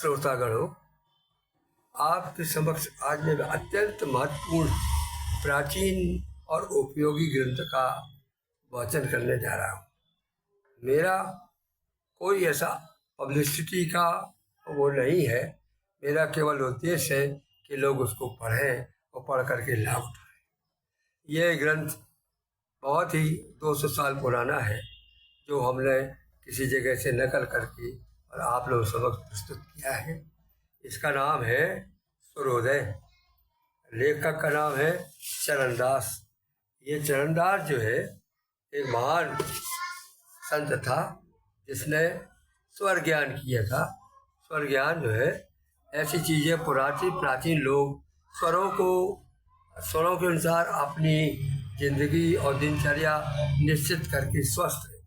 श्रोतागणों, आपके समक्ष आज मैं अत्यंत महत्वपूर्ण, प्राचीन और उपयोगी ग्रंथ का वाचन करने जा रहा हूँ। मेरा कोई ऐसा पब्लिसिटी का वो नहीं है। मेरा केवल उद्देश्य है कि लोग उसको पढ़ें और पढ़ करके लाभ उठाएं। यह ग्रंथ बहुत ही 200 साल पुराना है, जो हमने किसी जगह से नकल करके और आप लोगों समक्ष प्रस्तुत किया है। इसका नाम है सूर्योदय। लेखक का नाम है चरणदास। ये चरणदास जो है एक महान संत था, जिसने स्वर ज्ञान किया था। स्वर ज्ञान जो है ऐसी चीज़ें प्राचीन लोग स्वरों के अनुसार अपनी जिंदगी और दिनचर्या निश्चित करके स्वस्थ रहे।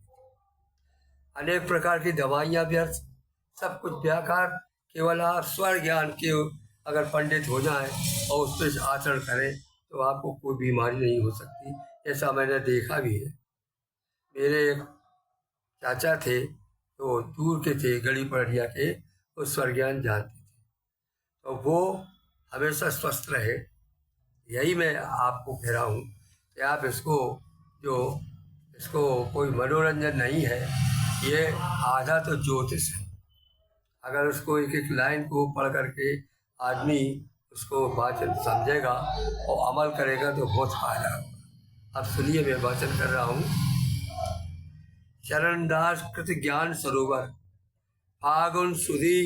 अनेक प्रकार की दवाइयाँ व्यर्थ, सब कुछ बेकार। केवल आप स्वर ज्ञान के अगर पंडित हो जाएं और उस पर आचरण करें तो आपको कोई बीमारी नहीं हो सकती। ऐसा मैंने देखा भी है। मेरे एक चाचा थे, तो दूर के थे, गली पड़िया के, वो स्वर ज्ञान जानते थे, तो वो हमेशा स्वस्थ रहे। यही मैं आपको कह रहा हूँ कि आप इसको कोई मनोरंजन नहीं है, ये आधा तो ज्योतिष है। अगर उसको एक एक लाइन को पढ़ करके आदमी उसको वाचन समझेगा और अमल करेगा तो बहुत फायदा होगा। अब सुनिए, मैं वाचन कर रहा हूँ। चरणदास कृत ज्ञान सरोवर, फागुन सुदी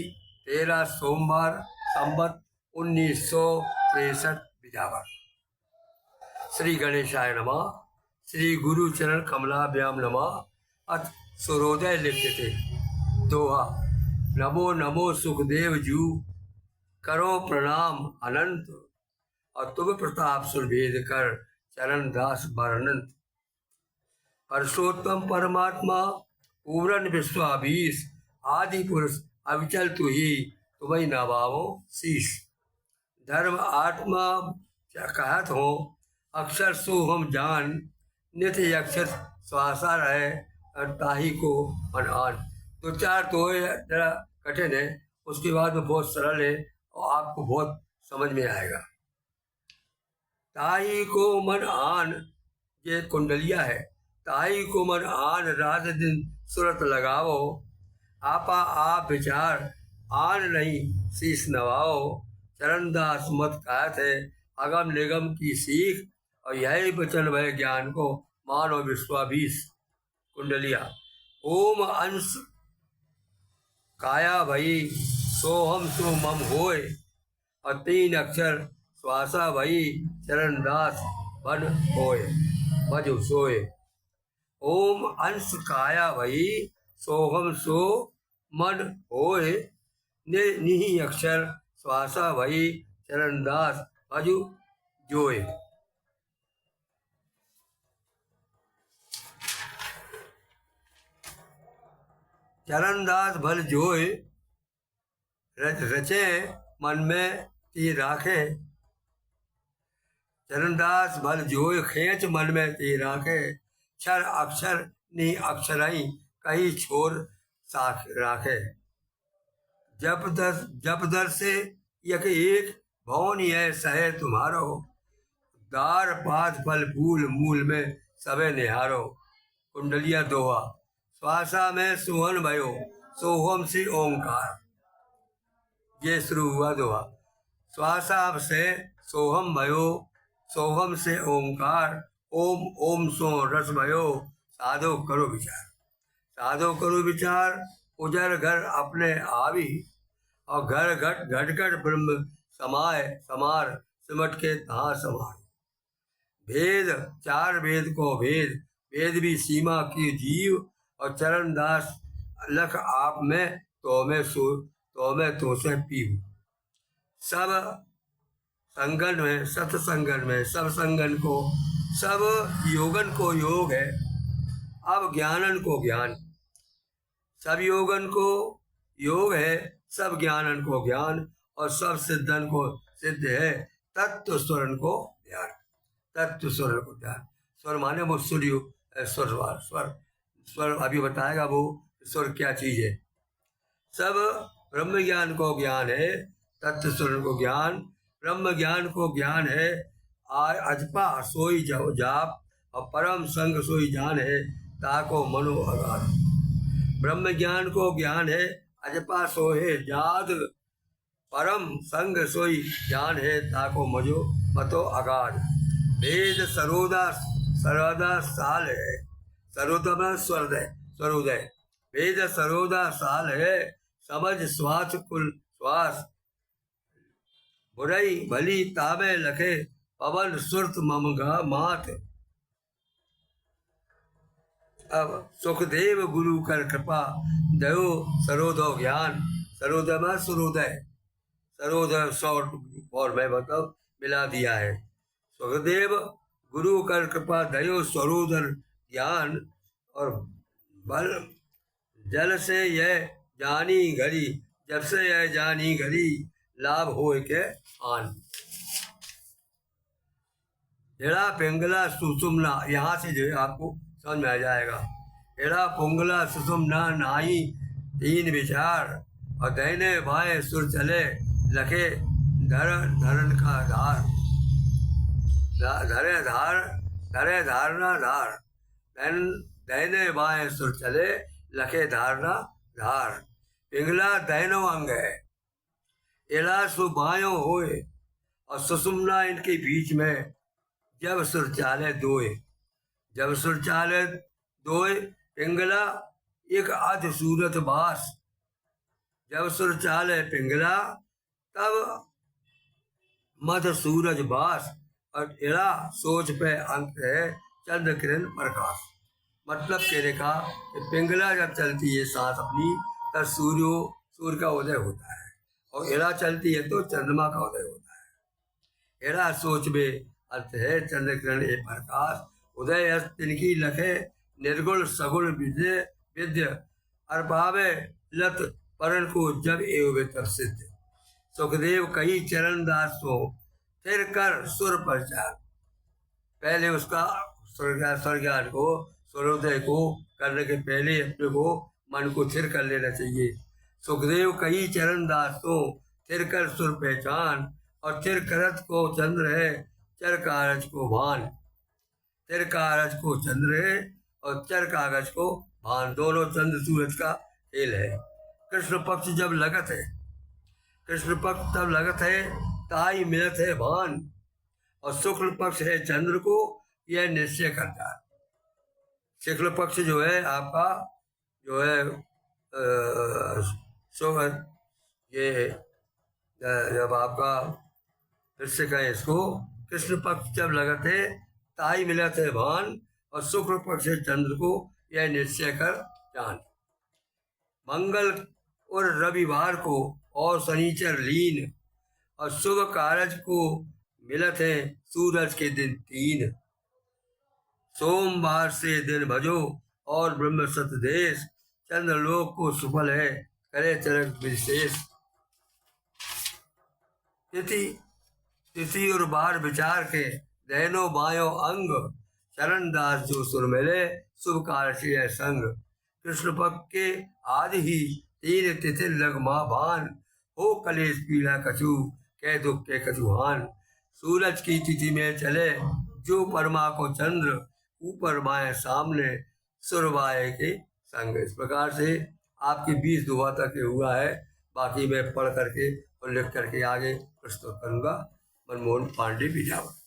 13 सोमवार, संवत 1963 बिजावर। श्री गणेशाय नमः। श्री गुरु चरण कमलाभ्याम नमः। अथ सूर्योदय लिखते थे। दोहा। नमो नमो सुखदेव जू, करो प्रणाम अनंत, और तुम प्रताप सुरभेद कर, चरणदास बरनंत। परशोत्तम परमात्मा, पूर्ण विश्वाभीष, आदि पुरुष अविचल तु ही, तुम्हें नवाओ शीश। धर्म आत्मा कहत हो, अक्षर सो हम जान, नित्य अक्षर श्वासा रहे, और ताही को मन आन। दो चार तो जरा कठिन है, उसके बाद में बहुत सरल है और आपको बहुत समझ में आएगा। ताही को मन आन, ये कुंडलिया है। ताही को मन आन, रात दिन सुरत लगाओ, आपा आप विचार, आन नहीं शीश नवाओ। चरणदास मत कहत है, अगम निगम की सीख, और यही वचन वह ज्ञान को मानो विश्वाभीष। कुंडलिया। ओम अंश काया भई, सोहम सो मम होय, और 3 अक्षर श्वासा भई, चरणदास बन होय, भज सोय। ओम अंश काया भई, सोहम सो मन होय, निहि अक्षर श्वासा भई, चरणदास भज जोय। चरणदास भल जोय, रचे मन में ती राखे। चरणदास भल जोय, खेच मन में ती राखे। क्षर अक्षर नि अक्षरई, कहीं छोर साख राखे। जप दर से यक एक, भवन यह सहे तुम्हारो। दार पात फल फूल, मूल में सबे निहारो। कुंडलिया दोहा। श्वासा में सुहन भयो, सोहम से ओंकार। ये शुरू हुआ दोहा। श्वासा से सोहम भयो, सोहम से ओंकार। ओम ओम सो रस भयो, साधो करो विचार। साधो करो विचार, उजर घर अपने आवी, और घर घट घट घट ब्रह्म समाय समार, सिमट के तहाँ समार। भेद 4 वेद को भेद, वेद भी सीमा की जीव, और चरणदास लख आप में, तो मैं तो से पीऊ। सब संगन में, सत्संगन में, सब संगन को, सब योगन को योग है, अब ज्ञानन को ज्ञान। सब योगन को योग है, सब ज्ञानन को ज्ञान, और सब सिद्धन को सिद्ध है, तत्व स्वरन को ध्यान। तत्व स्वरन को ध्यान। स्वर माने वो सूर्य, स्वर अभी बताएगा वो स्वर क्या चीज है। सब ब्रह्म ज्ञान को ज्ञान है तत्व स्वरूप को ज्ञान, ब्रह्म ज्ञान को ज्ञान है अजपा सोई जाप, और परम संग सोई जान है ताको मनो अगाध। ब्रह्म ज्ञान को ज्ञान है अजपा सोहे जाद, परम संग सोई जान है ताको मजो मतो अगाध। वेद सरोदा सर्वदा साल है, सरोदम स्वर्दय स्वरोदय, वेद सरोदा साल है समझ श्वास कुल श्वास, बुराई भली ताबे लखे पवन सुरत ममगा मात। अब सुखदेव गुरु कर कृपा दयो सरोदो ज्ञान, सरोदय में सुरोदय, सरोदय शॉर्ट और मैं मतलब मिला दिया है। सुखदेव गुरु कर कृपा दयो सरोदर ज्ञान, और बल जल से यह जानी घड़ी, जब से यह जानी घड़ी लाभ हो के आन। एड़ा पिंगला सुषुम्ना, यहाँ से जो है आपको समझ में आ जाएगा। एड़ा पुंगला सुषुम्ना नाई तीन विचार, और दाहिने बाएं सुर चले लखे धरन का धार, धरे धार धरे धारना धार, दाहिने बाएं सुर चले लखे धारना धार। पिंगला दाहिनो अंग है, एड़ा सु बायों होए, और सुषुम्ना इनके बीच में जब सुर चाले दोए, जब सुर चाले दोए। पिंगला एक अध सूरत बास, जब सुर चाले पिंगला तब मध सूरज बास, और एड़ा सोच पे अंक है चंद्र किरण प्रकाश। मतलब कहने का कि पिंगला जब चलती है सांस अपनी तब सूर्य का उदय होता है, और एड़ा चलती है तो चंद्रमा का उदय होता है। एड़ा सोच में अर्थ है चंद्र किरण ए प्रकाश, उदय तिनकी लखे निर्गुण सगुण विद्य, अर्भावे लत परण को जब एवं तब सिद्ध। सुखदेव कही चरण दास को फिर कर सुर प्रचार, पहले उसका स्वर्गान को सूर्योदय को करने के पहले अपने को मन को थिर कर लेना चाहिए। सुखदेव कही चरण दास को थिर कर सुर पहचान, और थिर करत को चंद्र है चर कागज को भान, तिर कागज को चंद्र है और चर कागज को भान, दोनों चंद्र सूरज का खेल है। कृष्ण पक्ष जब लगत है, कृष्ण पक्ष तब लगत है ताई मिलत है भान, और शुक्ल पक्ष है चंद्र को यह निश्चय करता है। शुक्ल पक्ष जो है आपका जो है ये जब आपका फिर से कहें इसको, कृष्ण पक्ष जब लगत है ताई मिलत है भान, और शुक्ल पक्ष है चंद्र को यह निश्चय कर जान। मंगल और रविवार को और शनिचर लीन, और शुभ कारज को मिलत है सूरज के दिन तीन। सोमवार से दिन भजो और ब्रह्म सत देश, चंद्रलोक को सुफल है करे चरक विशेष। तिथि और बार विचार के दहनो बायो अंग, चरण दास जो सुर मिले शुभ कार्य संग। कृष्ण पक्ष के आदि ही तीन तिथि लग माँ भान, हो कलेश पीड़ा कछु कह दुख के कछुहान। सूरज की तिथि में चले जो परमा को चंद्र, ऊपर बाएं सामने सुरवाए के संग। इस प्रकार से आपके 20 दुआ तक हुआ है, बाकी मैं पढ़ करके और लिख करके आगे प्रस्तुत करूंगा। मनमोहन पांडे बिजावर।